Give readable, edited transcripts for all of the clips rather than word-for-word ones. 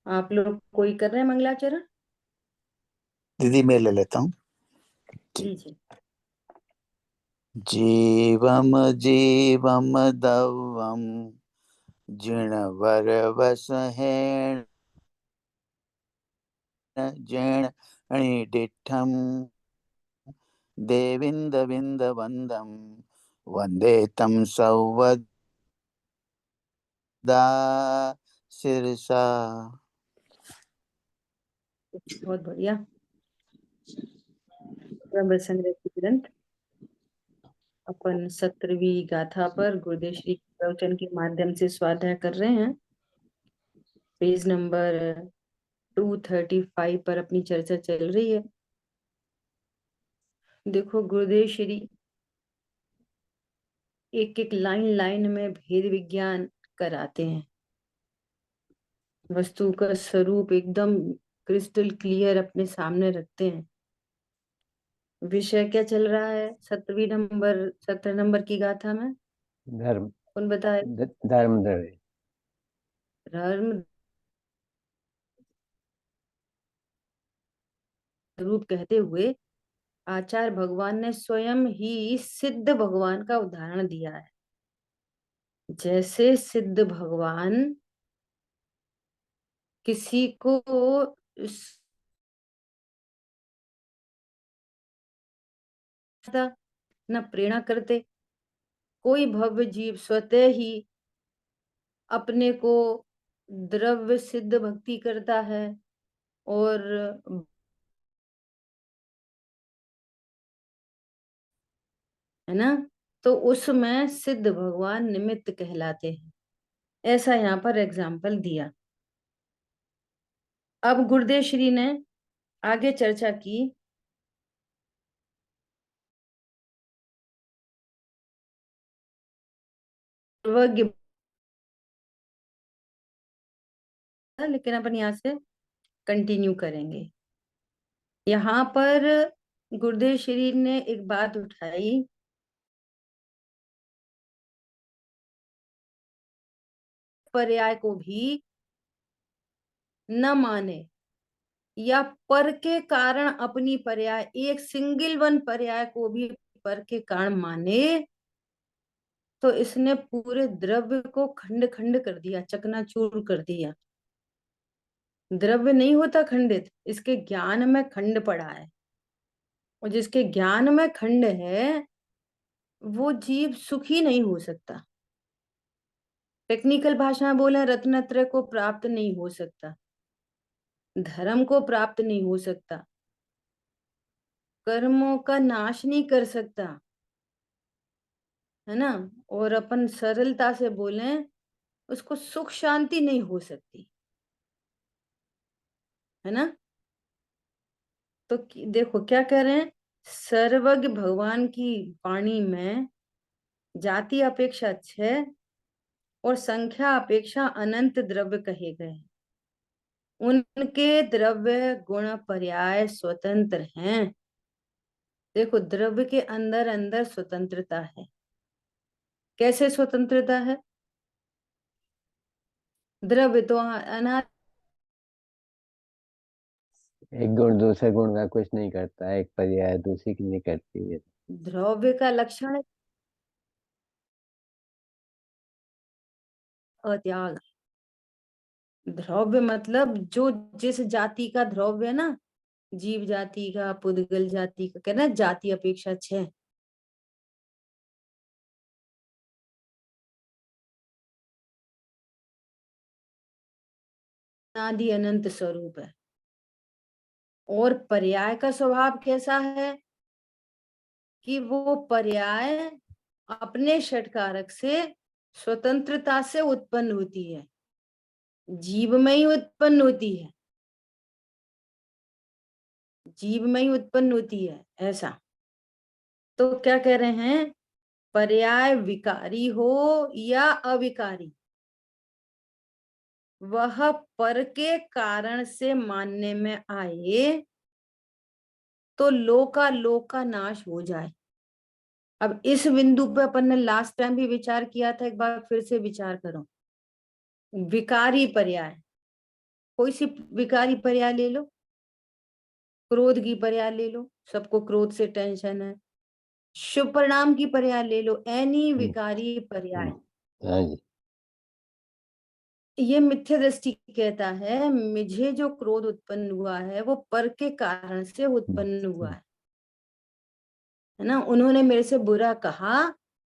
आप लोग कोई कर रहे हैं मंगलाचरण? दीदी मैं ले लेता हूँ। जी जी। जीवम जीवम दवम जिणवरवसहेण जिणनिडिठं देविन्दविन्दवन्दं वन्दे तं सौवदा शिरसा। बहुत बढ़िया। ब्रह्म संग्रह की ग्रंथ अपन 17वीं गाथा पर गुरुदेव श्री के प्रवचन के माध्यम से स्वाध्याय कर रहे हैं। पेज नंबर 235 पर अपनी चर्चा चल रही है। देखो, गुरुदेव श्री एक एक लाइन लाइन में भेद विज्ञान कराते हैं। वस्तु का स्वरूप एकदम क्रिस्टल क्लियर अपने सामने रखते हैं। विषय क्या चल रहा है 17 नंबर की गाथा में? धर्म। कौन बताए? धर्म द्रव्य। धर्म रूप कहते हुए आचार्य भगवान ने स्वयं ही सिद्ध भगवान का उदाहरण दिया है। जैसे सिद्ध भगवान किसी को न प्रेरणा करते, कोई भव्य जीव स्वतः ही अपने को द्रव्य सिद्ध भक्ति करता है और है ना, तो उसमें सिद्ध भगवान निमित्त कहलाते हैं। ऐसा यहाँ पर एग्जाम्पल दिया। अब गुरुदेव श्री ने आगे चर्चा की। लेकिन अपन यहाँ से कंटिन्यू करेंगे। यहाँ पर गुरुदेव श्री ने एक बात उठाई, पर्याय को भी न माने या पर के कारण अपनी पर्याय, एक सिंगल वन पर्याय को भी पर के कारण माने, तो इसने पूरे द्रव्य को खंड खंड कर दिया, चकनाचूर कर दिया। द्रव्य नहीं होता खंडित, इसके ज्ञान में खंड पड़ा है, और जिसके ज्ञान में खंड है वो जीव सुखी नहीं हो सकता। टेक्निकल भाषा में बोले, रत्नत्रय को प्राप्त नहीं हो सकता, धर्म को प्राप्त नहीं हो सकता, कर्मों का नाश नहीं कर सकता, है ना। और अपन सरलता से बोलें, उसको सुख शांति नहीं हो सकती, है ना। तो देखो क्या कह रहे हैं, सर्वज्ञ भगवान की वाणी में जाति अपेक्षा 6 और संख्या अपेक्षा अनंत द्रव्य कहे गए। उनके द्रव्य गुण पर्याय स्वतंत्र हैं। देखो, द्रव्य के अंदर अंदर स्वतंत्रता है। कैसे स्वतंत्रता है? द्रव्य तो अनादि, एक गुण दूसरे गुण का कुछ नहीं करता, एक पर्याय दूसरी की नहीं करती है। द्रव्य का लक्षण अत्याग। द्रव्य मतलब जो जिस जाति का द्रव्य है ना, जीव जाति का, पुद्गल जाति का, कहना जाति अपेक्षा 6, आदि अनंत स्वरूप है। और पर्याय का स्वभाव कैसा है कि वो पर्याय अपने षटकारक से स्वतंत्रता से उत्पन्न होती है, जीव में ही उत्पन्न होती है, जीव में ही उत्पन्न होती है, ऐसा। तो क्या कह रहे हैं, पर्याय विकारी हो या अविकारी, वह पर के कारण से मानने में आए तो लोका लोक का नाश हो जाए। अब इस बिंदु पे अपन ने लास्ट टाइम भी विचार किया था, एक बार फिर से विचार करो। विकारी पर्याय, कोई सी विकारी पर्याय ले लो, क्रोध की पर्याय ले लो, सबको क्रोध से टेंशन है। शुभ परिणाम की पर्याय ले लो, एनी विकारी पर्याय। हाँ जी। ये मिथ्या दृष्टि कहता है मुझे जो क्रोध उत्पन्न हुआ है वो पर के कारण से उत्पन्न हुआ है ना। उन्होंने मेरे से बुरा कहा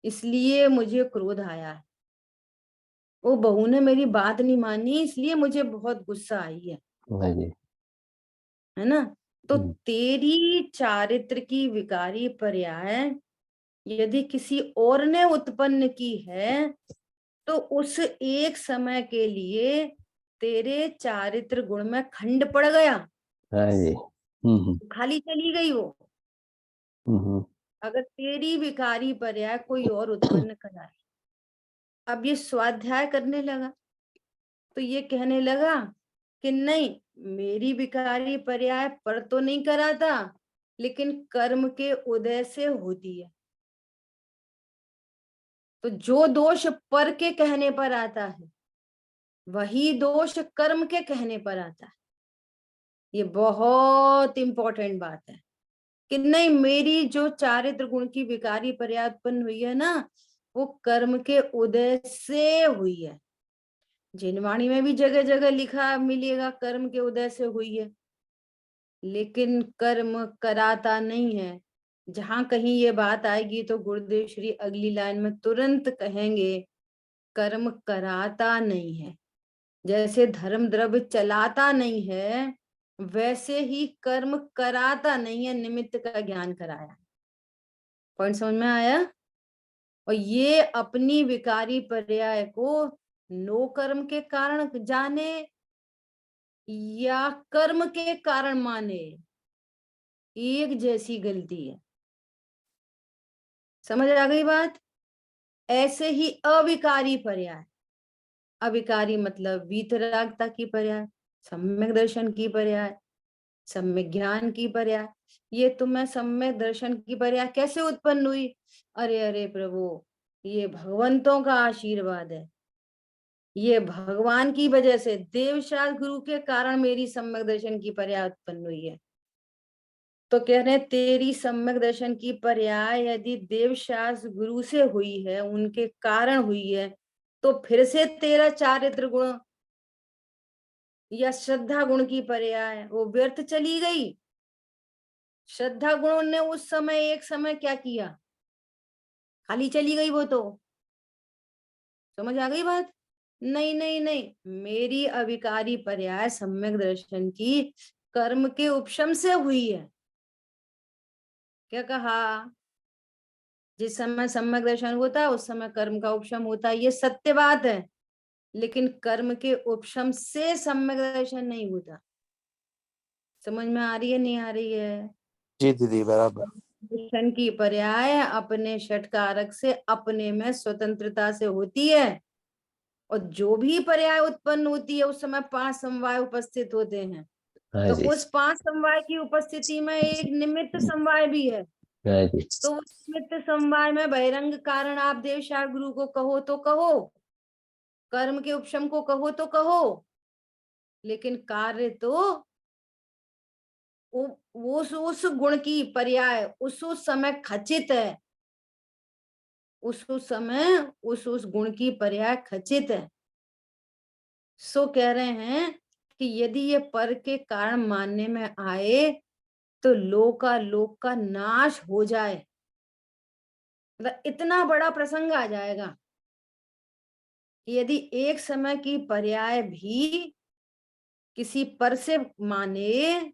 इसलिए मुझे क्रोध आया है। वो बहू ने मेरी बात नहीं मानी इसलिए मुझे बहुत गुस्सा आई हाँ जी। है ना। तो तेरी चारित्र की विकारी पर्याय यदि किसी और ने उत्पन्न की है तो उस एक समय के लिए तेरे चारित्र गुण में खंड पड़ गया, हाँ जी। खाली चली गई वो। अगर तेरी विकारी पर्याय कोई और उत्पन्न कराए, अब ये स्वाध्याय करने लगा तो ये कहने लगा कि नहीं, मेरी विकारी पर्याय पर तो नहीं कराता लेकिन कर्म के उदय से होती है। तो जो दोष पर के कहने पर आता है वही दोष कर्म के कहने पर आता है। ये बहुत इंपॉर्टेंट बात है कि नहीं, मेरी जो चारित्र गुण की विकारी पर्याय उत्पन्न हुई है ना वो कर्म के उदय से हुई है। जिनवाणी में भी जगह जगह लिखा मिलेगा कर्म के उदय से हुई है, लेकिन कर्म कराता नहीं है। जहां कहीं ये बात आएगी तो गुरुदेव श्री अगली लाइन में तुरंत कहेंगे कर्म कराता नहीं है। जैसे धर्म द्रव्य चलाता नहीं है वैसे ही कर्म कराता नहीं है, निमित्त का ज्ञान कराया। पॉइंट समझ में आया। और ये अपनी विकारी पर्याय को नो कर्म के कारण जाने या कर्म के कारण माने, एक जैसी गलती है। समझ आ गई बात। ऐसे ही अविकारी पर्याय, अविकारी मतलब वीतरागता की पर्याय, सम्यक दर्शन की पर्याय, सम्यक ज्ञान की पर्याय। ये तुम्हें सम्यक दर्शन की पर्याय कैसे उत्पन्न हुई? अरे अरे प्रभु, ये भगवंतों का आशीर्वाद है, ये भगवान की वजह से देवशास्त्र गुरु के कारण मेरी सम्यक दर्शन की पर्याय उत्पन्न हुई है। तो कह रहे हैं तेरी सम्यक दर्शन की पर्याय यदि देवशास्त्र गुरु से हुई है, उनके कारण हुई है, तो फिर से तेरा चारित्र गुण या श्रद्धा गुण की पर्याय वो व्यर्थ चली गई। श्रद्धा गुण ने उस समय एक समय क्या किया, खाली चली गई वो तो। समझ आ गई बात। नहीं नहीं नहीं, मेरी अविकारी पर्याय सम्यक दर्शन की कर्म के उपशम से हुई है। क्या कहा? जिस समय सम्यक दर्शन होता है उस समय कर्म का उपशम होता है, ये सत्य बात है। लेकिन कर्म के उपशम से सम्यक दर्शन नहीं होता। समझ में आ रही है नहीं आ रही है? जी दीदी बराबर। दर्शन की पर्याय अपने षटकारक से अपने में स्वतंत्रता से होती है। और जो भी पर्याय उत्पन्न होती है उस समय 5 समवाय उपस्थित होते हैं। हाँ तो जी। उस 5 समवाय की उपस्थिति में एक निमित्त समवाय भी है। हाँ जी। तो उस निमित्त समवाय में बहिरंग कारण आप देवशास्त्र गुरु को कहो तो कहो, कर्म के उपशम को कहो तो कहो, लेकिन कार्य तो उस गुण की पर्याय उस समय खचित है। उस समय उस गुण की पर्याय खचित है। सो कह रहे हैं कि यदि ये पर के कारण मानने में आए तो लोक का नाश हो जाए। मतलब इतना बड़ा प्रसंग आ जाएगा कि यदि एक समय की पर्याय भी किसी पर से माने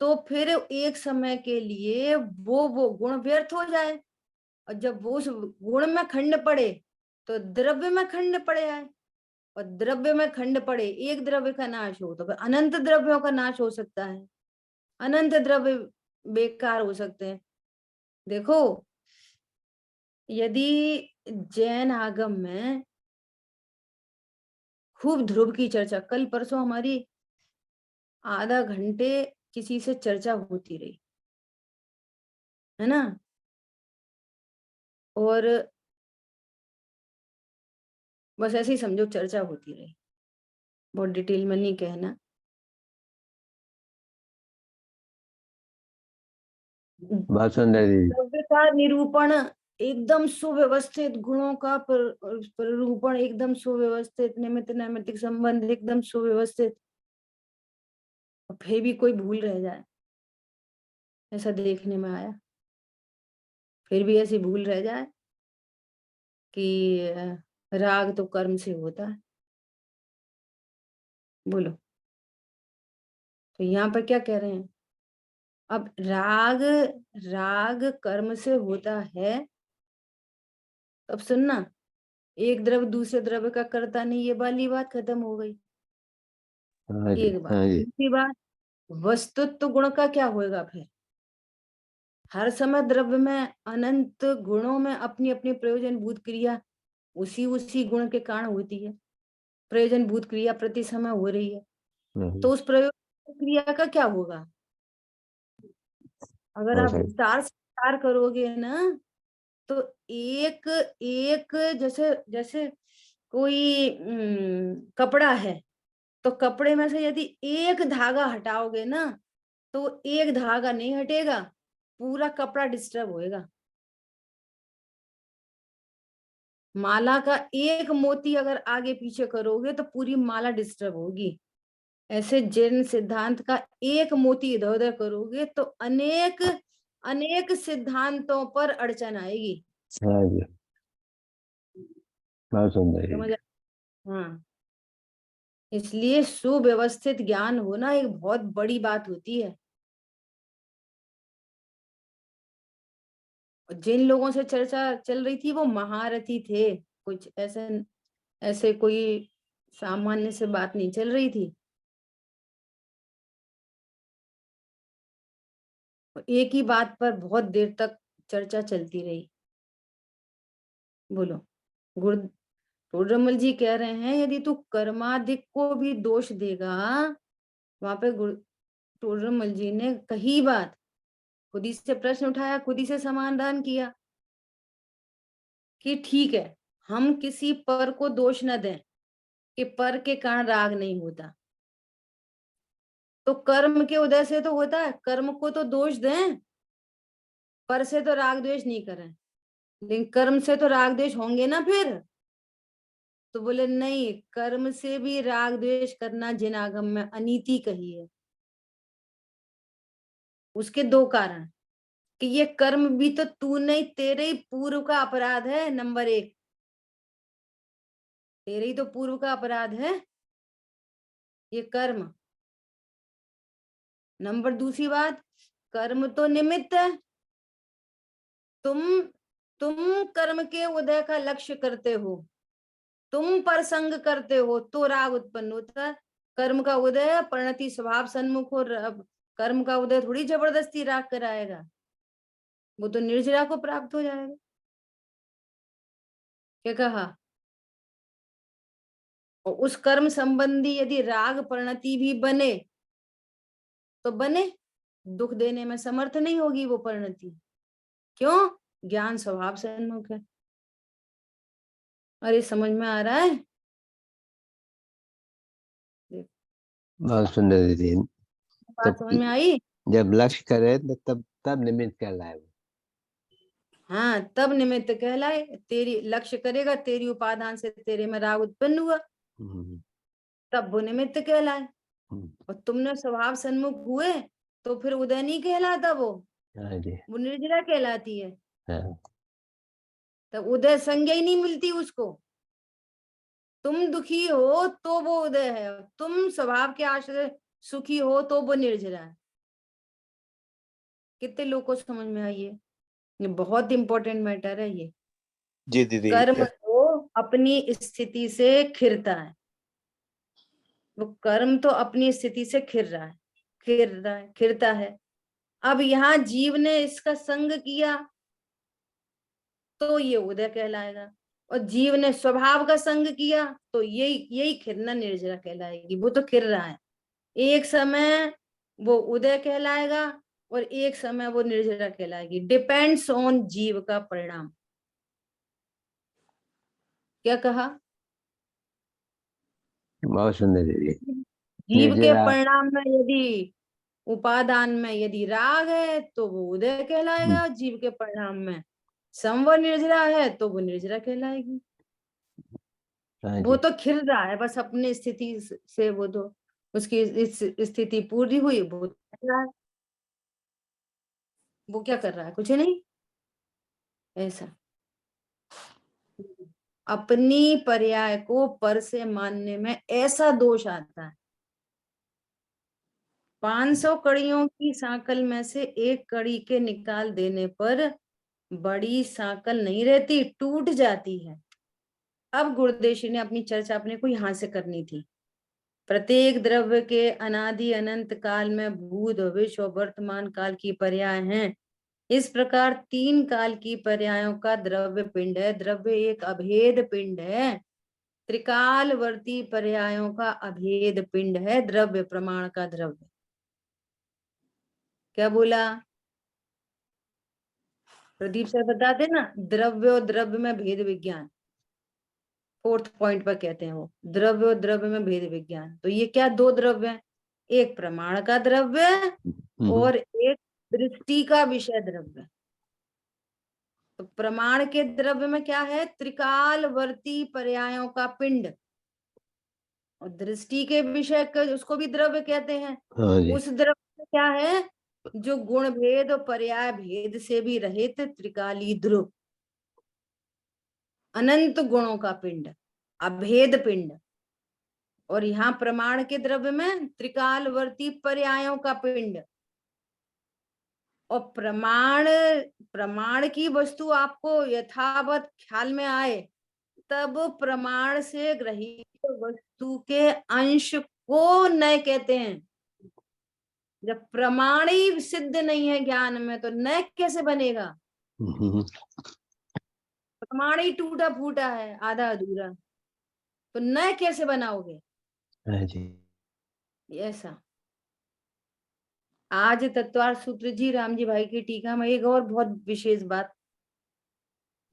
तो फिर एक समय के लिए वो गुण व्यर्थ हो जाए। और जब वो उस गुण में खंड पड़े तो द्रव्य में खंड पड़े आए। और द्रव्य में खंड पड़े, एक द्रव्य का नाश हो तो फिर अनंत द्रव्यों का नाश हो सकता है, अनंत द्रव्य बेकार हो सकते हैं। देखो, यदि जैन आगम में खूब ध्रुव की चर्चा, कल परसों हमारी आधा घंटे किसी से चर्चा होती रही है ना, और बस ऐसे ही समझो चर्चा होती रही। बहुत डिटेल में नहीं कहना। बहुत सुंदर दीदी। द्रव्य का निरूपण एकदम सुव्यवस्थित, गुणों का प्ररूपण एकदम सुव्यवस्थित, निमित्त नैमित्तिक संबंध एकदम सुव्यवस्थित, फिर भी कोई भूल रह जाए, ऐसा देखने में आया। फिर भी ऐसी भूल रह जाए कि राग तो कर्म से होता है। बोलो, तो यहाँ पर क्या कह रहे हैं? अब राग कर्म से होता है, अब सुनना, एक द्रव्य दूसरे द्रव्य का करता नहीं, ये वाली बात खत्म हो गई। हाँ जी, एक बात। हाँ जी। दूसरी बात, वस्तुत्व गुण का क्या होगा फिर? हर समय द्रव्य में अनंत गुणों में अपनी अपनी प्रयोजन भूत क्रिया उसी उसी गुण के कारण होती है। प्रयोजन भूत क्रिया प्रति समय हो रही है, तो उस प्रयोजन क्रिया का क्या होगा? अगर हाँ आप सर। विस्तार से विचार करोगे ना, तो एक एक जैसे जैसे कोई कपड़ा है, तो कपड़े में से यदि एक धागा हटाओगे ना, तो एक धागा नहीं हटेगा, पूरा कपड़ा डिस्टर्ब होएगा। माला का एक मोती अगर आगे पीछे करोगे तो पूरी माला डिस्टर्ब होगी। ऐसे जैन सिद्धांत का एक मोती इधर उधर करोगे तो अनेक अनेक सिद्धांतों पर अड़चन आएगी। हाँ जी, बहुत सुंदर समझ दीदी। हाँ, इसलिए सुव्यवस्थित ज्ञान होना एक बहुत बड़ी बात होती है। जिन लोगों से चर्चा चल रही थी वो महारथी थे, कुछ ऐसे ऐसे कोई सामान्य से बात नहीं चल रही थी। एक ही बात पर बहुत देर तक चर्चा चलती रही। बोलो, गुरुरमल जी कह रहे हैं यदि तू कर्माधिक को भी दोष देगा, वहां पे गुरुरमल जी ने कही बात, खुद ही से प्रश्न उठाया, खुद ही से समाधान किया कि ठीक है, हम किसी पर को दोष न दें कि पर के कारण राग नहीं होता, तो कर्म के उदय से तो होता है, कर्म को तो दोष दें, पर से तो राग द्वेष नहीं करें, लेकिन कर्म से तो राग द्वेष होंगे ना फिर। तो बोले नहीं, कर्म से भी राग द्वेष करना जिन आगम में अनीति कही है। उसके दो कारण कि ये कर्म भी तो तू नहीं, तेरे ही पूर्व का अपराध है। नंबर एक, तेरे ही तो पूर्व का अपराध है ये कर्म। नंबर दूसरी बात, कर्म तो निमित्त है, तुम तुम कर्म के उदय का लक्ष्य करते हो, तुम पर संग करते हो तो राग उत्पन्न होता है। कर्म का उदय परिणति स्वभाव सन्मुख हो, कर्म का उदय थोड़ी जबरदस्ती राग कराएगा, वो तो निर्जरा को प्राप्त हो जाएगा। क्या कहा? और उस कर्म संबंधी यदि राग परिणति भी बने तो बने, दुख देने में समर्थ नहीं होगी वो परिणति। क्यों? ज्ञान स्वभाव से उन्मुख है। अरे समझ में आ रहा है? बहुत सुंदर दीदी। बात समझ तो में आई? जब लक्ष्य करे तो तब तब निमित्त कहलाए वो। हाँ, तब निमित्त कहलाए। तेरी लक्ष्य करेगा, तेरी उपादान से तेरे में राग उत्पन्न हुआ, हम्म, तब वो निमित्त कहलाए। हम्म, और तुमने स्वभाव सन्मुख हुए तो फिर उदय नहीं कहलाता, हाँ जी, वो निर्जरा कहलाती है। हाँ तब उदय संज्ञा ही नहीं मिलती उसको। तुम दुखी हो तो वो उदय है, तुम स्वभाव के आश्रय सुखी हो तो वो निर्जरा है। कितने लोग को समझ में आई है? ये बहुत इंपॉर्टेंट मैटर है ये। जी दीदी। कर्म तो अपनी स्थिति से खिरता है, वो कर्म तो अपनी स्थिति से खिरता है। अब यहाँ जीव ने इसका संग किया तो ये उदय कहलाएगा, और जीव ने स्वभाव का संग किया तो यही यही खिरना निर्जरा कहलाएगी। वो तो खिर रहा है, एक समय वो उदय कहलाएगा और एक समय वो निर्जरा कहलाएगी। डिपेंड्स ऑन जीव का परिणाम। क्या कहा? बहुत सुंदर दीदी। जीव के निर्जरा। परिणाम में यदि उपादान में यदि राग है तो वो उदय कहलाएगा, जीव के परिणाम में सम व निर्जरा है तो वो निर्जरा कहलाएगी। हाँ वो जी। तो खिल रहा है बस अपनी स्थिति से, वो तो उसकी इस स्थिति पूरी हुई, वो कर रहा है। वो क्या कर रहा है? कुछ नहीं। ऐसा अपनी पर्याय को पर से मानने में ऐसा दोष आता है। 500 कड़ियों की सांकल में से एक कड़ी के निकाल देने पर बड़ी सांकल नहीं रहती, टूट जाती है। अब गुरुदेव ने अपनी चर्चा अपने को यहां से करनी थी। प्रत्येक द्रव्य के अनादि अनंत काल में भूत भविष्य और वर्तमान काल की पर्याय हैं। इस प्रकार 3 काल की पर्यायों का द्रव्य पिंड है। द्रव्य एक अभेद पिंड है। त्रिकालवर्ती पर्यायों का अभेद पिंड है द्रव्य, प्रमाण का द्रव्य। क्या बोला प्रदीप सर? बता देना। द्रव्य और द्रव्य में भेद विज्ञान 4th पॉइंट पर कहते हैं वो, द्रव्य और द्रव्य में भेद विज्ञान। तो ये क्या 2 द्रव्य है? एक प्रमाण का द्रव्य और एक दृष्टि का विषय द्रव्य। तो प्रमाण के द्रव्य में क्या है? त्रिकालवर्ती पर्यायों का पिंड। और दृष्टि के विषय का उसको भी द्रव्य कहते हैं। हाँ जी। उस द्रव्य में क्या है? जो गुण भेद और पर्याय भेद से भी रहित त्रिकाली ध्रुव, अनंत गुणों का पिंड, अभेद पिंड। और यहाँ प्रमाण के द्रव्य में त्रिकालवर्ती पर्यायों का पिंड। और प्रमाण की वस्तु आपको यथावत ख्याल में आए तब प्रमाण से ग्रहित वस्तु के अंश को न कहते हैं। जब प्रमाण ही सिद्ध नहीं है ज्ञान में तो न कैसे बनेगा? प्रमाण ही टूटा फूटा है, आधा अधूरा, तो न कैसे बनाओगे? हाँ जी। ऐसा आज तत्वार्थ सूत्र जी राम जी भाई की टीका में एक और बहुत विशेष बात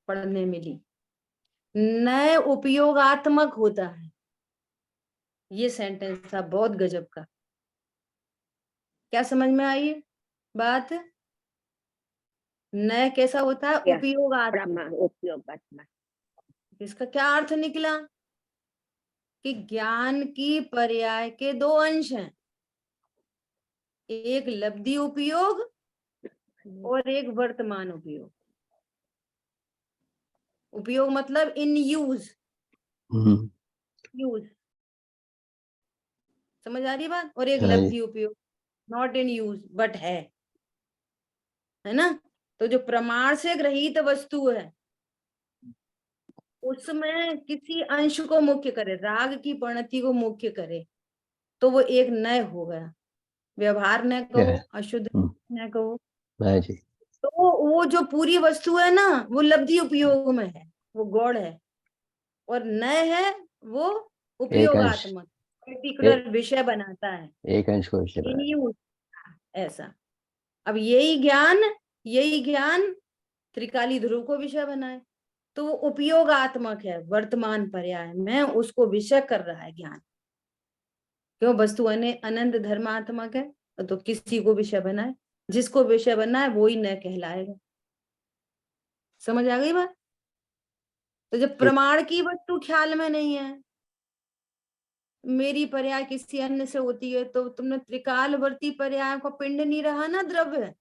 पढ़ने मिली। न उपयोगात्मक होता है। ये सेंटेंस था बहुत गजब का। क्या समझ में आई बात? न कैसा होता है? उपयोगात्मक। उपयोगात्मक। इसका क्या अर्थ निकला कि ज्ञान की पर्याय के 2 अंश हैं, एक लब्धि उपयोग और एक वर्तमान उपयोग। उपयोग मतलब इन यूज, यूज, समझ आ रही बात? और एक हाँ जी। लब्धि उपयोग, नॉट इन यूज बट है ना? तो जो प्रमाण से ग्रहित वस्तु है उसमें किसी अंश को मुख्य करे, राग की परिणति को मुख्य करे, तो वो एक नय हो गया। व्यवहार न कहो, अशुद्ध न कहो। हाँ जी। तो वो जो पूरी वस्तु है ना वो लब्धि उपयोग में है, वो गौड़ है। और नय है वो एक अंश, उपयोगात्मक, पर्टिकुलर विषय बनाता है। एक अंश को विषय इन बना। यूज ऐसा। अब यही ज्ञान त्रिकाली ध्रुव को विषय बनाए तो वो उपयोगात्मक है। वर्तमान पर्याय में उसको विषय कर रहा है ज्ञान। क्यों? वस्तु अनंत धर्मात्मक है तो किसी को विषय बनाए, जिसको विषय बनाए वो ही न कहलाएगा। समझ आ गई बात? तो जब प्रमाण की वस्तु ख्याल में नहीं है, मेरी पर्याय किसी अन्य से होती है, तो तुमने त्रिकालवर्ती पर्याय को पिंड नहीं रहा ना द्रव्य,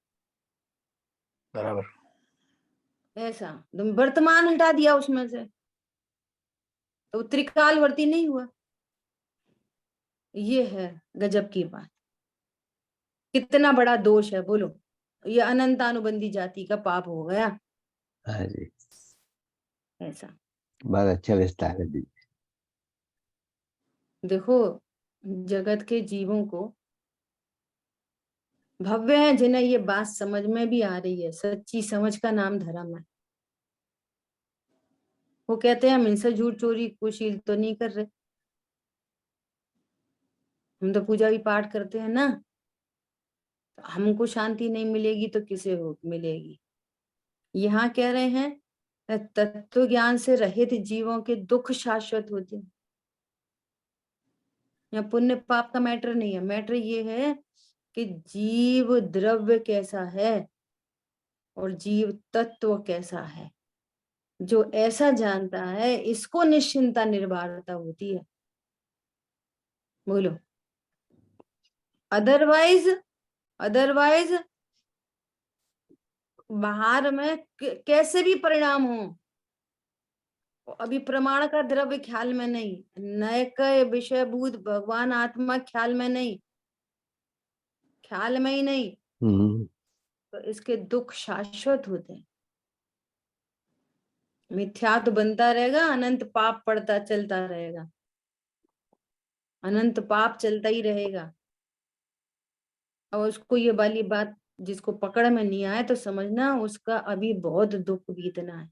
बराबर। ऐसा तुम वर्तमान हटा दिया उसमें से तो त्रिकालवर्ती नहीं हुआ। ये है गजब की बात। कितना बड़ा दोष है बोलो। ये अनंतानुबंधी जाति का पाप हो गया। हाँ जी। ऐसा बहुत अच्छा विस्तार है दीदी। देखो, जगत के जीवों को भव्य है जिन्हें ये बात समझ में भी आ रही है। सच्ची समझ का नाम धर्म है। वो कहते हैं हम इनसे झूठ चोरी कुशील तो नहीं कर रहे, हम तो पूजा भी पाठ करते हैं ना, तो हमको शांति नहीं मिलेगी तो किसे हो मिलेगी? यहाँ कह रहे हैं तत्व ज्ञान से रहित जीवों के दुख शाश्वत होते हैं। या पुण्य पाप का मैटर नहीं है, मैटर ये है कि जीव द्रव्य कैसा है और जीव तत्व कैसा है। जो ऐसा जानता है इसको निश्चिंता निर्भरता होती है। बोलो, अदरवाइज अदरवाइज बाहर में कैसे भी परिणाम हो, अभी प्रमाण का द्रव्य ख्याल में नहीं, नए के विषयभूत भगवान आत्मा ख्याल में नहीं, ख्याल में ही नहीं, तो इसके दुख शाश्वत होते हैं। मिथ्या तो बनता रहेगा, अनंत पाप पड़ता चलता रहेगा, अनंत पाप चलता ही रहेगा। और उसको ये वाली बात जिसको पकड़ में नहीं आए तो समझना उसका अभी बहुत दुख बीतना है।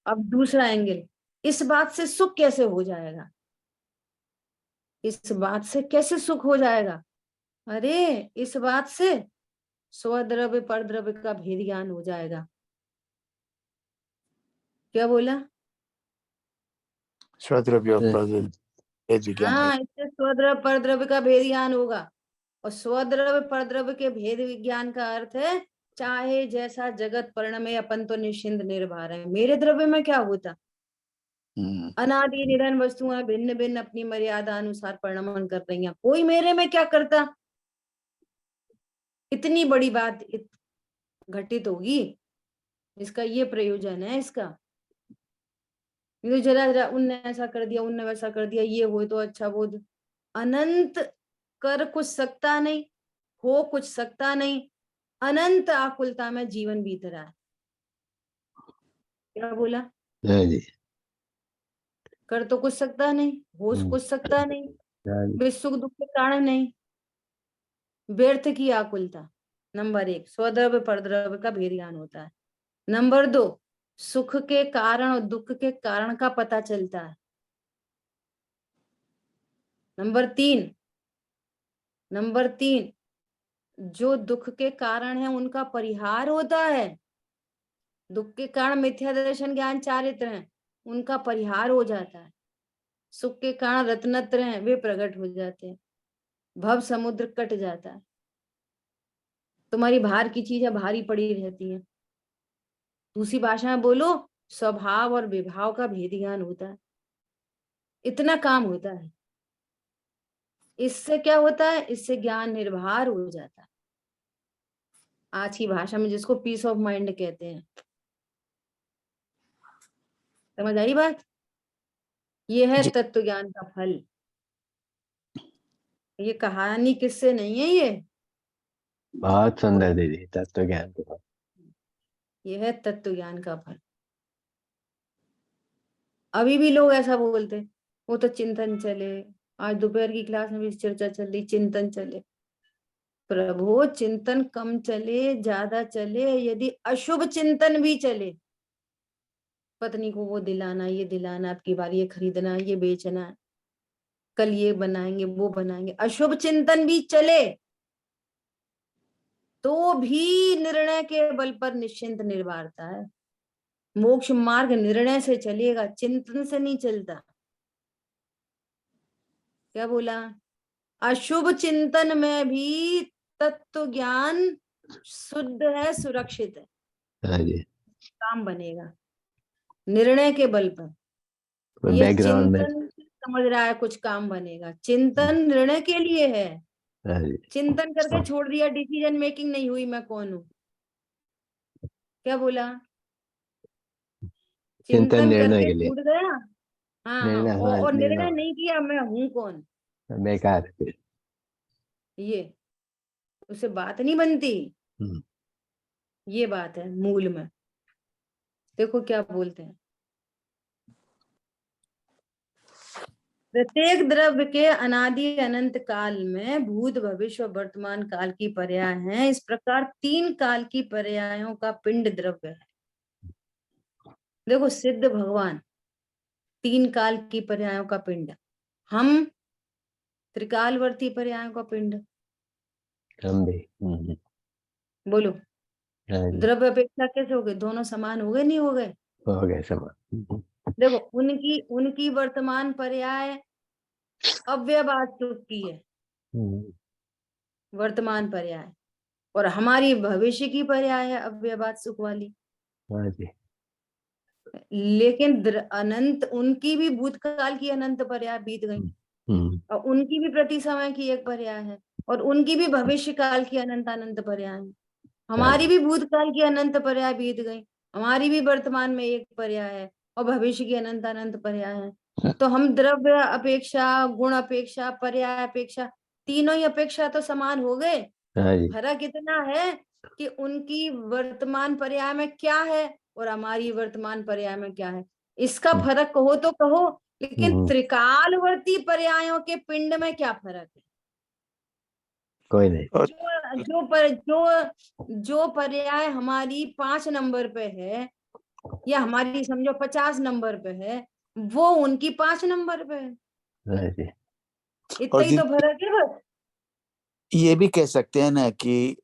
अब दूसरा एंगल, इस बात से सुख कैसे हो जाएगा, इस बात से कैसे सुख हो जाएगा? अरे इस बात से स्वद्रव्य परद्रव्य का भेद ज्ञान हो जाएगा। क्या बोला? स्वद्रव्य और परद्रव्य भेद विज्ञान है। हाँ, इससे स्वद्रव्य परद्रव्य का भेद ज्ञान होगा। और स्वद्रव्य परद्रव्य के भेद विज्ञान का अर्थ है चाहे जैसा जगत परिणमे अपन तो निश्चिंत निर्भर है। मेरे द्रव्य में क्या होता? अनादि निधन वस्तुएं भिन्न भिन्न अपनी मर्यादा अनुसार परिणमन कर रही हैं, कोई मेरे में क्या करता? इतनी बड़ी बात घटित होगी, इसका ये प्रयोजन है इसका। तो जरा जरा उनने ऐसा कर दिया, उनने वैसा कर दिया, ये हो तो अच्छा, वो अनंत कर कुछ सकता नहीं, हो कुछ सकता नहीं, अनंत आकुलता में जीवन बीत रहा है। क्या बोला? कर तो कुछ सकता नहीं, हो कुछ सकता नहीं, वे सुख दुख के कारण नहीं, व्यर्थ की आकुलता। नंबर 1 स्वद्रव्य परद्रव्य का भेद ज्ञान होता है। नंबर 2 सुख के कारण और दुख के कारण का पता चलता है। नंबर तीन जो दुख के कारण है उनका परिहार होता है। दुख के कारण मिथ्या दर्शन ज्ञान चारित्र हैं, उनका परिहार हो जाता है। सुख के कारण रत्नत्र हैं, वे प्रकट हो जाते हैं, भव समुद्र कट जाता है। तुम्हारी भार की चीजें भारी पड़ी रहती हैं। दूसरी भाषा में बोलो, स्वभाव और विभाव का भेद ज्ञान होता है। इतना काम होता है। इससे क्या होता है? इससे ज्ञान निर्भर हो जाता है। आज की भाषा में जिसको पीस ऑफ माइंड कहते हैं। समझ आई बात? ये है तत्व ज्ञान का फल। ये कहानी किससे नहीं है, ये बहुत सुंदर दीदी, तत्व ज्ञान के बाद ये है तत्व ज्ञान का फल। अभी भी लोग ऐसा बोलते, वो तो चिंतन चले। आज दोपहर की क्लास में भी चर्चा चल रही, चिंतन चले। प्रभु चिंतन कम चले ज्यादा चले, यदि अशुभ चिंतन भी चले, पत्नी को वो दिलाना, ये दिलाना, आपकी बार ये खरीदना, ये बेचना, कल ये बनाएंगे वो बनाएंगे, अशुभ चिंतन भी चले तो भी निर्णय के बल पर निश्चिंत निर्भरता है। मोक्ष मार्ग निर्णय से चलेगा, चिंतन से नहीं चलता। क्या बोला? अशुभ चिंतन में भी तत्व ज्ञान शुद्ध है, सुरक्षित है, काम बनेगा निर्णय के बल पर। ये बैकग्राउंड में चिंतन समझ रहा है कुछ काम बनेगा, चिंतन निर्णय के लिए है। चिंतन करके छोड़ दिया, डिसीजन मेकिंग नहीं हुई, मैं कौन हूं? क्या बोला? चिंतन चिंतन निर्णय करके के लिए छूट गया। हाँ, निर्णय, हाँ और निर्णय निर्णय नहीं किया, मैं हूं कौन? बेकार है फिर। ये उससे बात नहीं बनती। हम्म, ये बात है मूल में। देखो क्या बोलते हैं, प्रत्येक द्रव्य के अनादि अनंत काल में भूत भविष्य और वर्तमान काल की पर्याय हैं। इस प्रकार 3 काल की पर्यायों का पिंड द्रव्य है। देखो सिद्ध भगवान 3 काल की पर्यायों का पिंड, हम त्रिकालवर्ती पर्यायों का पिंड। हम भी बोलो हाँ जी, द्रव्य अपेक्षा कैसे हो गए? दोनों समान हो गए, नहीं हो गए? हो गए समान। देखो उनकी उनकी वर्तमान पर्याय अव्ययवाद सुख की है, हम्म, वर्तमान पर्याय, और हमारी भविष्य की पर्याय है अव्ययवाद सुख वाली। हाँ जी। लेकिन अनंत, उनकी भी भूतकाल की अनंत पर्याय बीत गई, हम्म, और उनकी भी प्रति समय की एक पर्याय है, और उनकी भी भविष्य काल की अनंत अनंत पर्याय है। हाँ हमारी जी। भी भूतकाल की अनंत पर्याय बीत गई, हमारी भी वर्तमान में एक पर्याय है, और भविष्य की अनंत अनंत पर्याय है। तो हम द्रव्य अपेक्षा, गुण अपेक्षा, पर्याय अपेक्षा, तीनों ही अपेक्षा तो समान हो गए। हाँ जी। फर्क इतना है कि उनकी वर्तमान पर्याय में क्या है और हमारी वर्तमान पर्याय में क्या है, इसका फर्क कहो तो कहो, लेकिन हम्म, त्रिकालवर्ती पर्यायों के पिंड में क्या फर्क है? कोई नहीं। और जो पर्याय हमारी 5 नंबर पे है, या हमारी समझो 50 नंबर पे है, वो उनकी 5 नंबर पे है। हाँ जी। इतना और ही तो फर्क है बस। ये भी कह सकते हैं ना कि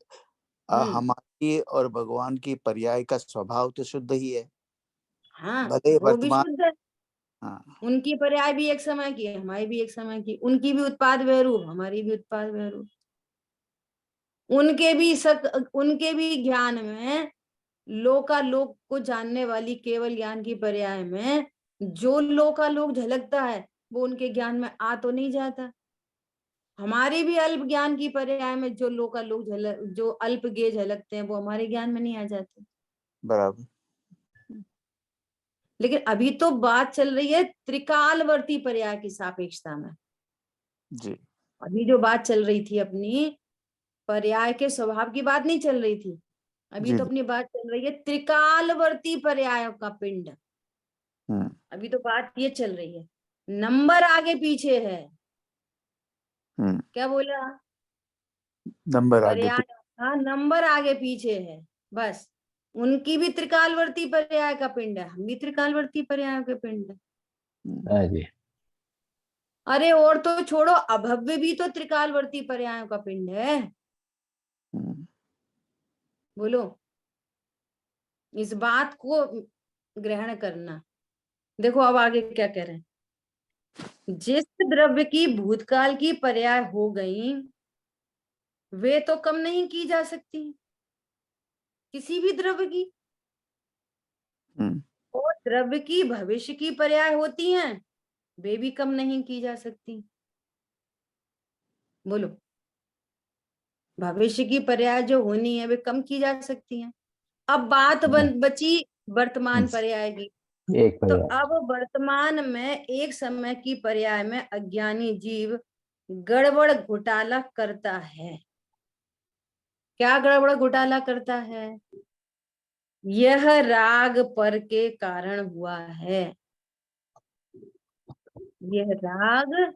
हम्म, हमारी और भगवान की पर्याय का स्वभाव तो शुद्ध ही है, हाँ, भले वो भी वर्तमान। शुद्ध है। हाँ, उनकी पर्याय भी एक समय की है, हमारी भी एक समय की, उनकी भी उत्पाद वहरूप, हमारी भी उत्पाद वहरूप। उनके भी ज्ञान में, लोकालोक को जानने वाली केवल ज्ञान की पर्याय में जो लोकालोक झलकता है, वो उनके ज्ञान में आ तो नहीं जाता। हमारे भी अल्प ज्ञान की पर्याय में जो लोकालोक जो अल्प गे झलकते हैं, वो हमारे ज्ञान में नहीं आ जाते। बराबर। लेकिन अभी तो बात चल रही है त्रिकालवर्ती पर्याय की सापेक्षता में। जी अभी जो बात चल रही थी अपनी, पर्याय के स्वभाव की बात नहीं चल रही थी, अभी जी तो जी। अपनी बात चल रही है त्रिकालवर्ती पर्यायों का पिंड। हम्म अभी तो बात ये चल रही है, नंबर आगे पीछे है। हम्म। क्या बोला? नंबर आगे पर्याय, हाँ, नंबर आगे पीछे है बस। उनकी भी त्रिकालवर्ती पर्याय का पिंड है, हम भी त्रिकालवर्ती पर्याय के पिंड है। हाँ जी। अरे और तो छोड़ो, अभव्य भी तो त्रिकालवर्ती पर्यायों का पिंड है। हम्म, बोलो, इस बात को ग्रहण करना। देखो अब आगे क्या कह रहे हैं। जिस द्रव्य की भूतकाल की पर्याय हो गई, वे तो कम नहीं की जा सकती, किसी भी द्रव्य की। हम्म, और द्रव्य की भविष्य की पर्याय होती हैं, वे भी कम नहीं की जा सकती। बोलो, भविष्य की पर्याय जो होनी है वे कम की जा सकती हैं। अब बात बची वर्तमान पर्याय की। एक तो पर्याय। अब वर्तमान में एक समय की पर्याय में अज्ञानी जीव गड़बड़ घोटाला करता है। क्या गड़बड़ घोटाला करता है? यह राग पर के कारण हुआ है। यह राग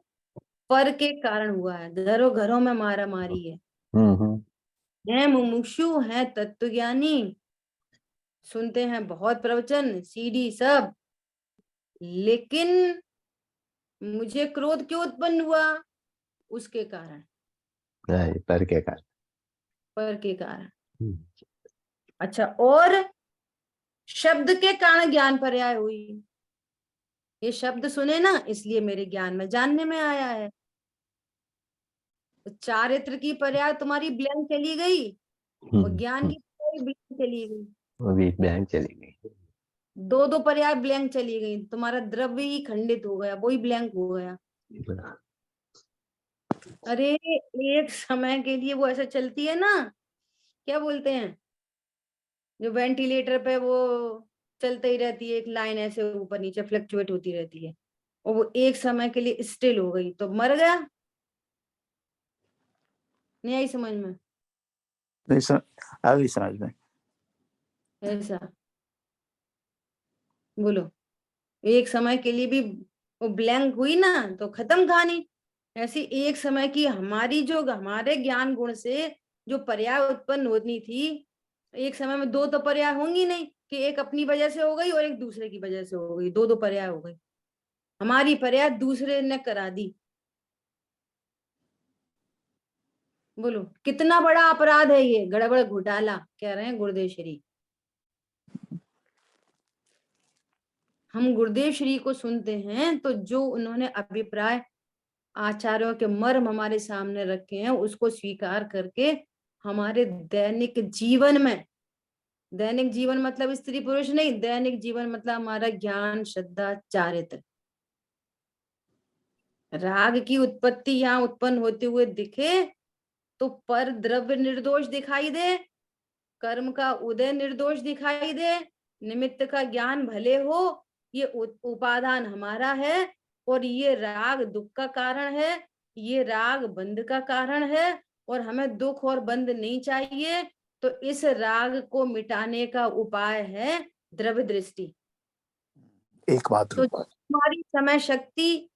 पर के कारण हुआ है। घरों घरों में मारा मारी है। हम्म। है मुमुक्षु है तत्वज्ञानी, सुनते हैं बहुत प्रवचन सीडी सब, लेकिन मुझे क्रोध क्यों उत्पन्न हुआ? उसके कारण, हाँ जी, पर के कारण। पर के कारण। हम्म, अच्छा, और शब्द के कारण ज्ञान पर्याय हुई। ये शब्द सुने ना, इसलिए मेरे ज्ञान में, जानने में आया है। तो चारित्र की पर्याय तुम्हारी ब्लैंक चली गई, और ज्ञान की पर्याय ब्लैंक चली गई। वो भी बैंक चली गई। दो दो पर्याय ब्लैंक चली गई, तुम्हारा द्रव्य ही खंडित हो गया, वही ब्लैंक हो गया। अरे एक समय के लिए वो ऐसे चलती है ना, क्या बोलते हैं, जो वेंटिलेटर पे वो चलते ही रहती है, एक लाइन ऐसे ऊपर नीचे फ्लक्चुएट होती रहती है, और वो एक समय के लिए स्टिल हो गई तो मर गया। नहीं आई समझ में? नहीं आ गई समझ में। ऐसा, बोलो, एक समय के लिए भी वो ब्लैंक हुई ना, तो खत्म कहानी। ऐसी एक समय की हमारी, जो हमारे ज्ञान गुण से जो पर्याय उत्पन्न होनी थी, एक समय में दो तो पर्याय होंगी नहीं, कि एक अपनी वजह से हो गई और एक दूसरे की वजह से हो गई, दो दो पर्याय हो गई। हमारी पर्याय दूसरे ने करा दी। बोलो, कितना बड़ा अपराध है ये, गड़बड़ घोटाला कह रहे हैं गुरुदेव श्री। हम गुरुदेव श्री को सुनते हैं तो जो उन्होंने अभिप्राय आचार्यों के मर्म हमारे सामने रखे हैं, उसको स्वीकार करके हमारे दैनिक जीवन में, दैनिक जीवन मतलब स्त्री पुरुष नहीं, दैनिक जीवन मतलब हमारा ज्ञान, श्रद्धा, चारित्र। राग की उत्पत्ति यहाँ उत्पन्न होते हुए दिखे तो पर द्रव्य निर्दोष दिखाई दे, कर्म का उदय निर्दोष दिखाई दे, निमित्त का ज्ञान भले हो, ये उपादान हमारा है और ये राग दुख का कारण है, ये राग बंध का कारण है और हमें दुख और बंध नहीं चाहिए। तो इस राग को मिटाने का उपाय है द्रव्य दृष्टि। एकमात्र तो उपाय। हमारी समय शक्ति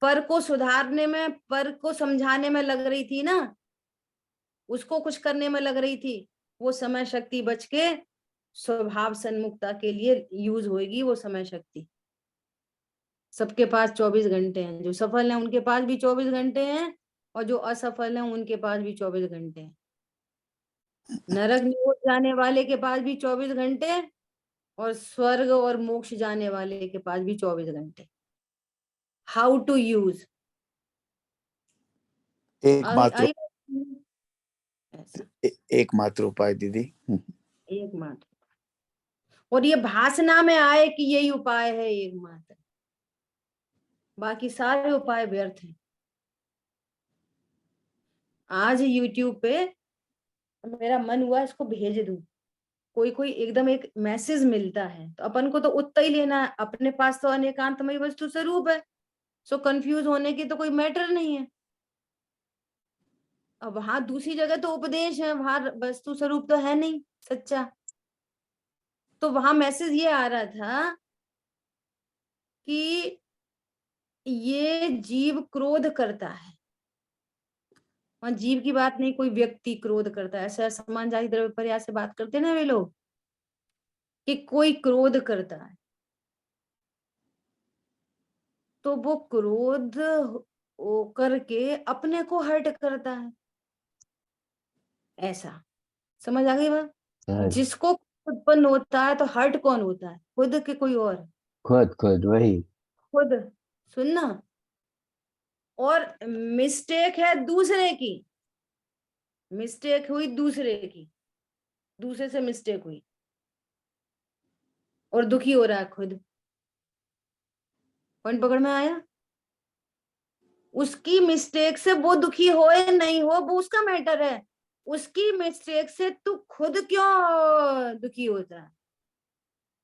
पर को सुधारने में, पर को समझाने में लग रही थी ना, उसको कुछ करने में लग रही थी, वो समय शक्ति बच के स्वभाव सन्मुखता के लिए यूज होगी। वो समय शक्ति सबके पास 24 घंटे हैं, जो सफल हैं उनके पास भी 24 घंटे हैं और जो असफल हैं उनके पास भी 24 घंटे हैं। नरक नियोज जाने वाले के पास भी 24 घंटे और स्वर्ग और मोक्ष जाने वाले के पास भी 24 घंटे। हाउ टू यूज, एकमात्र ऐसा एकमात्र उपाय दीदी। एकमात्र। और ये भासना में आए कि यही उपाय है एकमात्र, बाकी सारे उपाय व्यर्थ हैं। आज YouTube पे मेरा मन हुआ इसको भेज दूं, कोई कोई एकदम एक मैसेज मिलता है तो अपन को तो उतना ही लेना है, अपने पास तो अनेकांतमयी वस्तु स्वरूप है, सो कंफ्यूज होने की तो कोई मैटर नहीं है। अब वहां दूसरी जगह तो उपदेश है, वहां वस्तु स्वरूप तो है नहीं सच्चा। तो वहां मैसेज ये आ रहा था कि ये जीव क्रोध करता है, वहां जीव की बात नहीं, कोई व्यक्ति क्रोध करता है, ऐसा समान जाति द्रव्य पर्याय से बात करते ना वे लोग, कि कोई क्रोध करता है तो वो क्रोध करके अपने को हर्ट करता है। ऐसा समझ आ गई बात? हाँ जी, जिसको उत्पन्न होता है तो हर्ट कौन होता है, खुद के कोई और? खुद खुद वही। खुद। सुनना, और मिस्टेक है दूसरे की, मिस्टेक हुई दूसरे की, दूसरे से मिस्टेक हुई और दुखी हो रहा है खुद। पॉइंट पकड़ में आया? उसकी मिस्टेक से वो दुखी हो या नहीं हो वो उसका मैटर है, उसकी मिस्टेक से तू खुद क्यों दुखी होता है?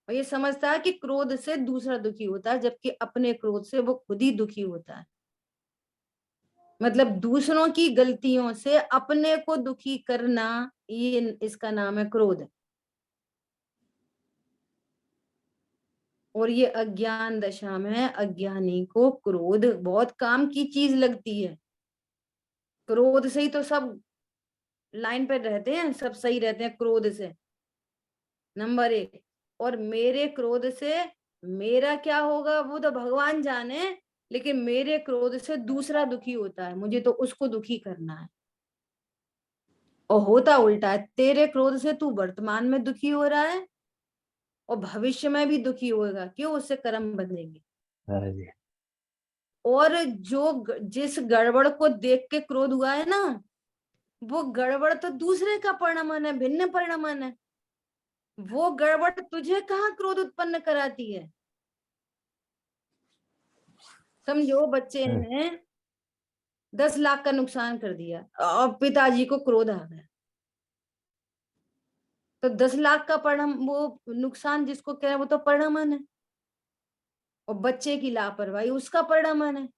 और ये समझता है कि क्रोध से दूसरा दुखी होता है, जबकि अपने क्रोध से वो खुद ही दुखी होता है। मतलब दूसरों की गलतियों से अपने को दुखी करना, ये इसका नाम है क्रोध। और ये अज्ञान दशा में अज्ञानी को क्रोध बहुत काम की चीज लगती है। क्रोध से ही तो सब लाइन पे रहते हैं, सब सही रहते हैं क्रोध से, नंबर एक। और मेरे क्रोध से मेरा क्या होगा वो तो भगवान जाने, लेकिन मेरे क्रोध से दूसरा दुखी होता है, मुझे तो उसको दुखी करना है। और होता उल्टा है, तेरे क्रोध से तू वर्तमान में दुखी हो रहा है और भविष्य में भी दुखी होगा, क्यों? उससे कर्म बंधेंगे। हाँ जी, और जिस गड़बड़ को देख के क्रोध हुआ है ना, वो गड़बड़ तो दूसरे का परिणाम है, भिन्न परिणाम है। वो गड़बड़ तुझे कहाँ क्रोध उत्पन्न कराती है? समझो बच्चे हाँ, ने 10 लाख का नुकसान कर दिया और पिताजी को क्रोध आ गया, तो 10 लाख का परिणाम, वो नुकसान जिसको कह रहे हैं वो तो परिणाम है, और बच्चे की लापरवाही उसका परिणाम है।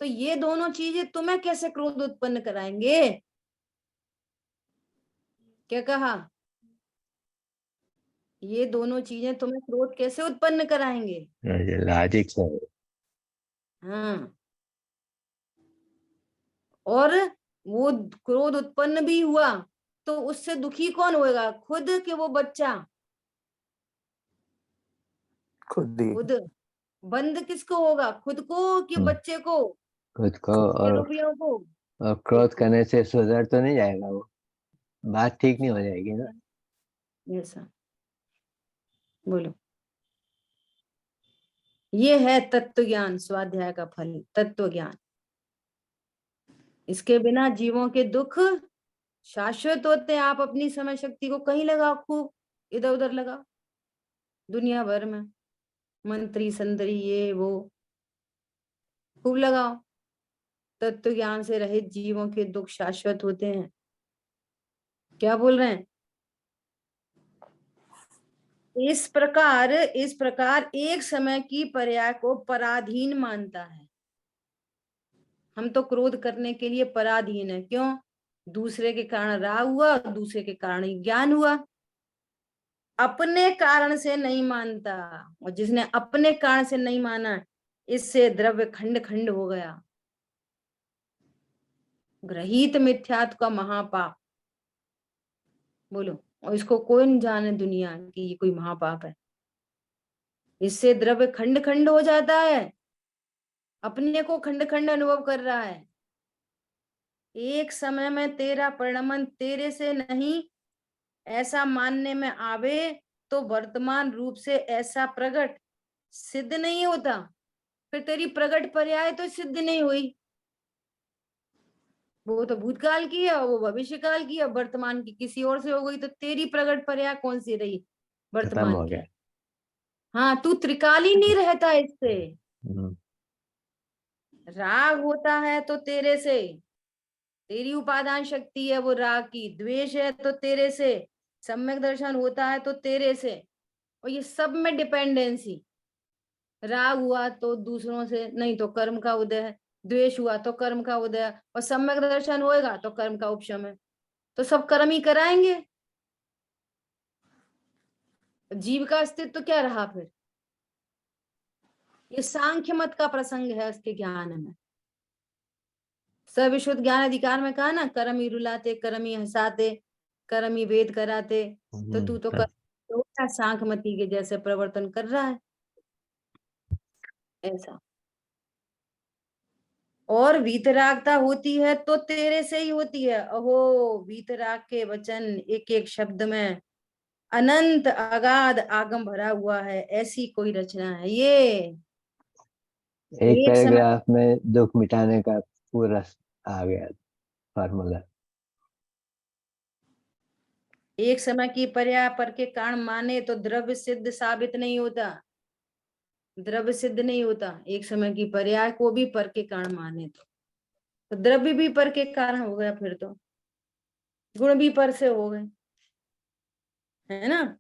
तो ये दोनों चीजें तुम्हें कैसे क्रोध उत्पन्न कराएंगे? क्या कहा? ये दोनों चीजें तुम्हें क्रोध कैसे उत्पन्न कराएंगे? हाँ जी, लॉजिक से। हाँ। और वो क्रोध उत्पन्न भी हुआ तो उससे दुखी कौन होगा, खुद के वो बच्चा? खुद ही। खुद। बंद किसको होगा, खुद को कि बच्चे को, खुद को। के और रुपयों को? खुद क्रोध को। करने से सुधर तो नहीं जाएगा वो, बात ठीक नहीं हो जाएगी ना। ऐसा बोलो। ये है तत्व ज्ञान, स्वाध्याय का फल, तत्व ज्ञान। इसके बिना जीवों के दुख शाश्वत होते हैं। आप अपनी समय शक्ति को कहीं लगाओ, खूब इधर उधर लगाओ, दुनिया भर में मंत्री संतरी ये वो खूब लगाओ, तत्व ज्ञान से रहित जीवों के दुख शाश्वत होते हैं। क्या बोल रहे हैं? इस प्रकार एक समय की पर्याय को पराधीन मानता है। हम तो क्रोध करने के लिए पराधीन है। क्यों? दूसरे के कारण राग हुआ, दूसरे के कारण ज्ञान हुआ। अपने कारण से नहीं मानता, और जिसने अपने कारण से नहीं माना, इससे द्रव्य खंड खंड हो गया। ग्रहित मिथ्यात्व का महापाप। बोलो, और इसको कोई न जाने दुनिया कि ये कोई महापाप है। इससे द्रव्य खंड खंड हो जाता है, अपने को खंड खंड अनुभव कर रहा है। एक समय में तेरा परिणमन तेरे से नहीं ऐसा मानने में आवे तो वर्तमान रूप से ऐसा प्रकट सिद्ध नहीं होता। फिर तेरी प्रकट पर्याय तो सिद्ध नहीं हुई। वो तो भूतकाल की है, वो भविष्य काल की है, वर्तमान की किसी और से हो गई, तो तेरी प्रकट पर्याय कौन सी रही? खत्म वर्तमान हो की। गया। हाँ, तू त्रिकाली नहीं रहता इससे। राग होता है तो तेरे से, तेरी उपादान शक्ति है वो राग की। द्वेष है तो तेरे से, सम्यक दर्शन होता है तो तेरे से। और ये सब में डिपेंडेंसी। राग हुआ तो दूसरों से नहीं तो कर्म का उदय है, द्वेष हुआ तो कर्म का उदय है, और सम्यक दर्शन होएगा तो कर्म का उपशम है। तो सब कर्म ही कराएंगे। जीव का अस्तित्व तो क्या रहा फिर? ये सांख्य मत का प्रसंग है उसके ज्ञान में। सर्वविशुद्ध ज्ञान अधिकार में कहा ना, कर्म ही रुलाते, कर्म ही हंसाते, कर्म ही वेद कराते। तो तू तो सांख्यमती के जैसे प्रवर्तन कर रहा है ऐसा। और वीतरागता होती है तो तेरे से ही होती है। अहो, वीतराग के वचन एक एक शब्द में अनंत अगाध आगम भरा हुआ है। ऐसी कोई रचना है ये। एक एक समय पैराग्राफ में दुख मिटाने का पूरा आ गया फार्मूला। एक समय की पर्याय पर के कारण माने तो द्रव्य सिद्ध साबित नहीं होता। द्रव्य सिद्ध नहीं होता। एक समय की पर्याय को भी पर के कारण माने तो द्रव्य भी पर के कारण हो गया। फिर तो गुण भी पर से हो गए, है ना।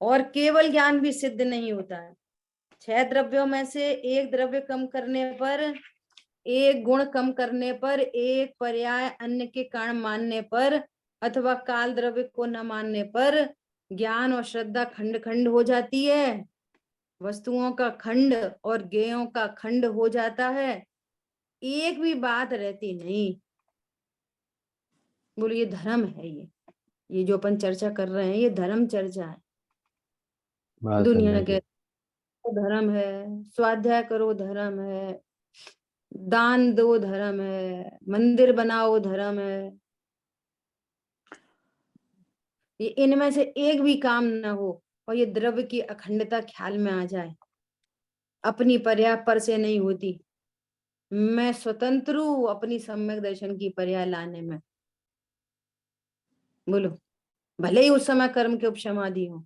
और केवल ज्ञान भी सिद्ध नहीं होता है। 6 द्रव्यों में से एक द्रव्य कम करने पर, एक गुण कम करने पर, एक पर्याय अन्य के कारण मानने पर, अथवा काल द्रव्य को न मानने पर ज्ञान और श्रद्धा खंड खंड हो जाती है। वस्तुओं का खंड और ज्ञेयों का खंड हो जाता है। एक भी बात रहती नहीं। बोलो, ये धर्म है। ये जो अपन चर्चा कर रहे हैं ये धर्म चर्चा है। बहुत दुनिया सुंदर के जी। धर्म है, स्वाध्याय करो धर्म है, दान दो धर्म है, मंदिर बनाओ धर्म है। ये इनमें से एक भी काम ना हो और ये द्रव्य की अखंडता ख्याल में आ जाए, अपनी पर्याय पर से नहीं होती। मैं स्वतंत्र हूं अपनी सम्यक दर्शन की पर्याय लाने में। बोलो, भले ही उस समय कर्म के उपशमादि हो,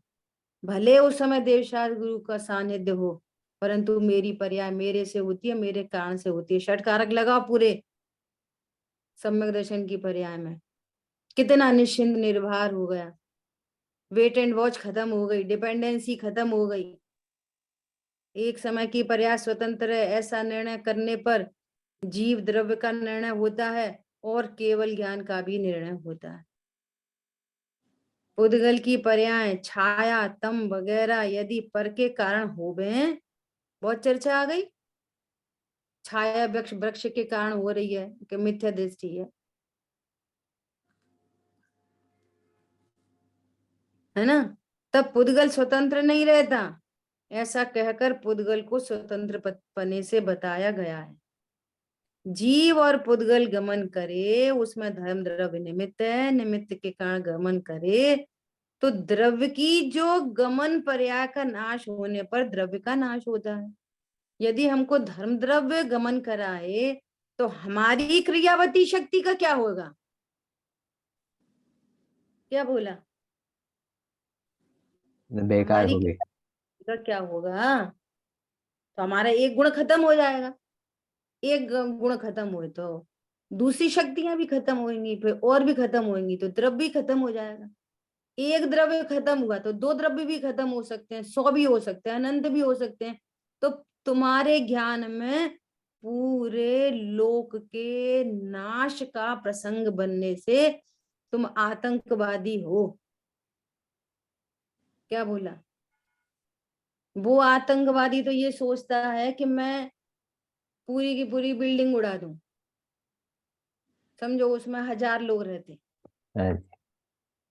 भले उस समय देवशास्त्र गुरु का सानिध्य हो, परंतु मेरी पर्याय मेरे से होती है, मेरे कारण से होती है। षट कारक लगाओ पूरे सम्यक दर्शन की पर्याय में। कितना निश्चिंत निर्भर हो गया। वेट एंड वॉच खत्म हो गई, डिपेंडेंसी खत्म हो गई। एक समय की पर्याय स्वतंत्र है ऐसा निर्णय करने पर जीव द्रव्य का निर्णय होता है और केवल ज्ञान का भी निर्णय होता है। उद्गल की पर्याय छाया तम वगैरह यदि पर के कारण हो गए, बहुत चर्चा आ गई। छाया वृक्ष वृक्ष के कारण हो रही है कि मिथ्या दृष्टि है ना। तब पुद्गल स्वतंत्र नहीं रहता। ऐसा कहकर पुद्गल को स्वतंत्र पने से बताया गया है। जीव और पुद्गल गमन करे उसमें धर्म द्रव्य निमित्त है, निमित्त के कारण गमन करे तो द्रव्य की जो गमन पर्याय का नाश होने पर द्रव्य का नाश होता है। यदि हमको धर्म द्रव्य गमन कराए तो हमारी क्रियावती शक्ति का क्या होगा? क्या बोला? बेकार हमारी हो गई। क्रियावती का क्या होगा? तो हमारा एक गुण खत्म हो जाएगा। एक गुण खत्म हुए तो दूसरी शक्तियां भी खत्म होंगी, फिर और भी खत्म होंगी, तो द्रव्य भी खत्म हो जाएगा। एक द्रव्य खत्म हुआ तो दो द्रव्य भी खत्म हो सकते हैं, 100 भी हो सकते हैं, अनंत भी हो सकते हैं। तो तुम्हारे ज्ञान में पूरे लोक के नाश का प्रसंग बनने से तुम आतंकवादी हो। क्या बोला? वो आतंकवादी तो ये सोचता है कि मैं पूरी की पूरी बिल्डिंग उड़ा दूं, समझो उसमें 1000 लोग रहते, हाँ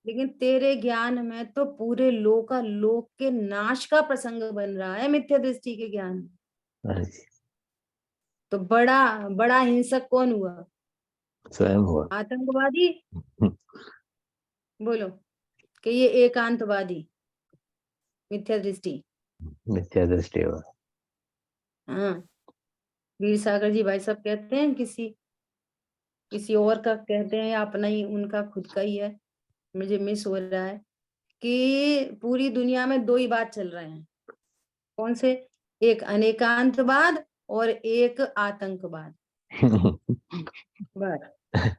लेकिन तेरे ज्ञान में तो पूरे लोक के नाश का प्रसंग बन रहा है मिथ्या दृष्टि के ज्ञान में। जी, तो बड़ा बड़ा हिंसक कौन हुआ? स्वयं हुआ। आतंकवादी। बोलो कि ये एकांतवादी, मिथ्या दृष्टि। मिथ्या दृष्टि हुआ। हाँ, वीर सागर जी भाई साहब कहते हैं किसी और का कहते हैं या अपना ही, उनका खुद का ही है, मुझे मिस हो रहा है कि पूरी दुनिया में दो ही बात चल रहे हैं। कौन से? एक अनेकांतवाद और एक आतंकवाद। बस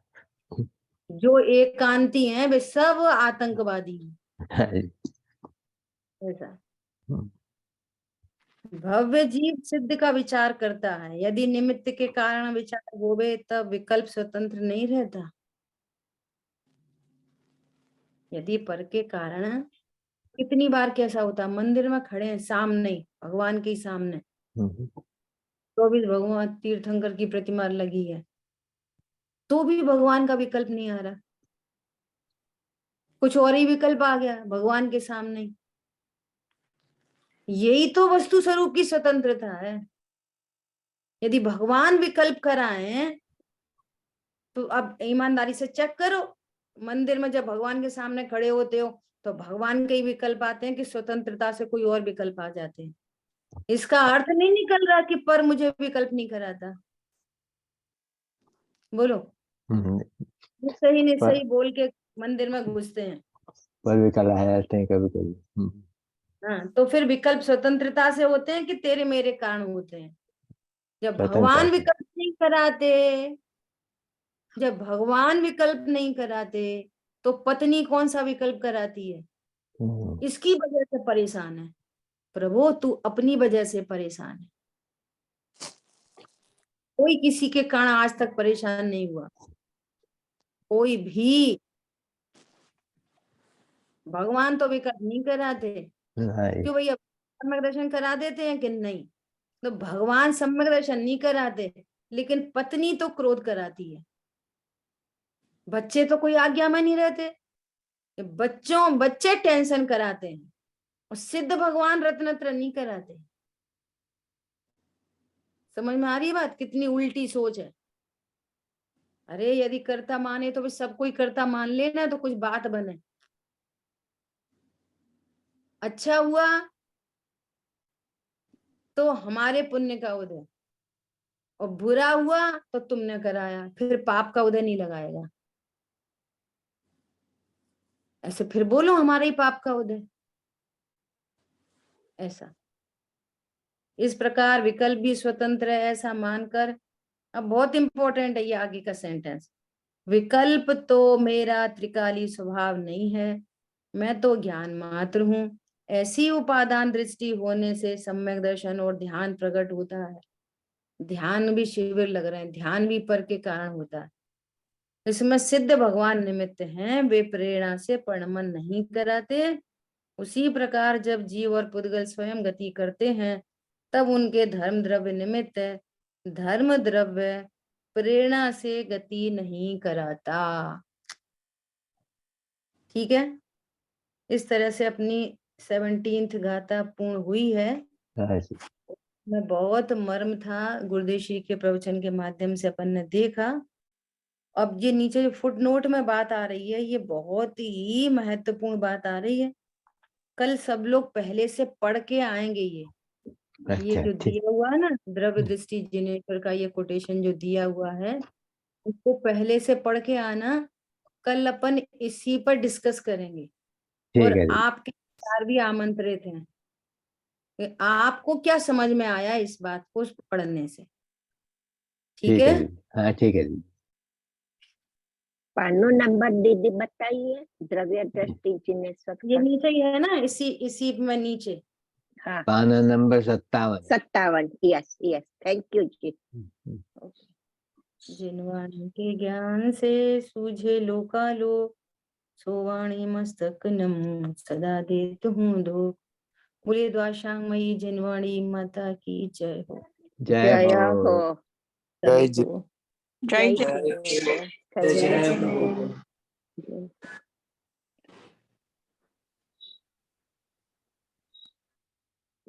जो एकांती हैं वे सब आतंकवादी हैं। ऐसा भव्य जीव सिद्ध का विचार करता है, यदि निमित्त के कारण विचार होवे तब विकल्प स्वतंत्र नहीं रहता। यदि पर के कारण, कितनी बार कैसा होता, मंदिर में खड़े हैं सामने ही, भगवान के ही सामने, तो भी भगवान तीर्थंकर की प्रतिमा लगी है, तो भी भगवान का विकल्प नहीं आ रहा, कुछ और ही विकल्प आ गया भगवान के सामने ही। यही तो वस्तु स्वरूप की स्वतंत्रता है। यदि भगवान विकल्प कराएं तो अब ईमानदारी से चेक करो, मंदिर में जब भगवान के सामने खड़े होते हो तो भगवान के ही विकल्प आते हैं कि स्वतंत्रता से कोई और विकल्प आ जाते हैं? इसका अर्थ नहीं निकल रहा कि पर मुझे विकल्प नहीं कराता। बोलो, सही नहीं पर सही बोल के मंदिर में घुसते हैं। पर भी कला है ऐसे ही कभी कभी। हाँ, तो फिर विकल्प स्वतंत्रता से होते हैं कि तेरे मेरे कारण होते हैं? जब स्वतंत्रता भगवान से। विकल्प नहीं कराते, जब भगवान विकल्प नहीं कराते तो पत्नी कौन सा विकल्प कराती है? इसकी वजह से परेशान है प्रभु, तू अपनी वजह से परेशान है। कोई किसी के कारण आज तक परेशान नहीं हुआ, कोई भी। भगवान तो विकल्प नहीं कराते। हाँ, क्यों भैया, सम्यक दर्शन करा देते हैं कि नहीं? तो भगवान सम्यक दर्शन नहीं कराते, लेकिन पत्नी तो क्रोध कराती है। बच्चे तो कोई आज्ञा में नहीं रहते, बच्चे टेंशन कराते हैं, और सिद्ध भगवान रत्नत्र नहीं कराते। समझ में आ रही है बात? कितनी उल्टी सोच है। अरे यदि कर्ता माने तो भी सब कोई कर्ता मान लेना तो कुछ बात बने। अच्छा हुआ तो हमारे पुण्य का उदय, और बुरा हुआ तो तुमने कराया, फिर पाप का उदय नहीं लगाएगा। ऐसे फिर बोलो हमारा ही पाप का उदय। ऐसा इस प्रकार विकल्प भी स्वतंत्र है ऐसा मानकर, अब बहुत इंपॉर्टेंट है ये आगे का सेंटेंस, विकल्प तो मेरा त्रिकाली स्वभाव नहीं है, मैं तो ज्ञान मात्र हूं। ऐसी उपादान दृष्टि होने से सम्यक दर्शन और ध्यान प्रकट होता है। ध्यान भी शिविर लग रहे हैं, ध्यान भी पर के कारण होता है। इसमें सिद्ध भगवान निमित्त हैं, वे प्रेरणा से परिणमन नहीं कराते। उसी प्रकार जब जीव और पुद्गल स्वयं गति करते हैं तब उनके धर्म द्रव्य निमित्त धर्म द्रव्य प्रेरणा से गति नहीं कराता। ठीक है, इस तरह से अपनी 17th गाथा पूर्ण हुई है। हाँ, में बहुत मर्म था, गुरुदेव श्री के प्रवचन के माध्यम से अपन ने देखा, अब ये नीचे जो फुट नोट में बात आ रही है, ये बहुत ही महत्वपूर्ण बात आ रही है। कल सब लोग पहले से पढ़ के आएंगे। ये अच्छा जो ठीक। दिया हुआ है ना, द्रव्य दृष्टि जिनेश्वर का ये कोटेशन जो दिया हुआ है, उसको पहले से पढ़ के आना। कल अपन इसी पर डिस्कस करेंगे। और ठीक है दीदी। आपके विचार भी आमंत्रित हैं कि आपको क्या समझ में आया इस बात को पढ़ने से। ठीक ठीक है। है दीदी। हाँ ठीक है दीदी। पानो नंबर दीदी बताइए, द्रव्य दृष्टि जिनेश्वर ये का। नीचे ही है ना, इसी में नीचे। हाँ, पाना number 57। 57। Yes yes, thank you ji. जिनवाणी के ज्ञान से सूझे लोकालोक, सोवाणी मस्तक नम सदा देत हूँ दो। बोलिए द्वाशांगमयी जिनवाणी माता की जय हो। जय जय हो। हो। जय हो। जय जय हो। जय जय हो। जय हो। जय।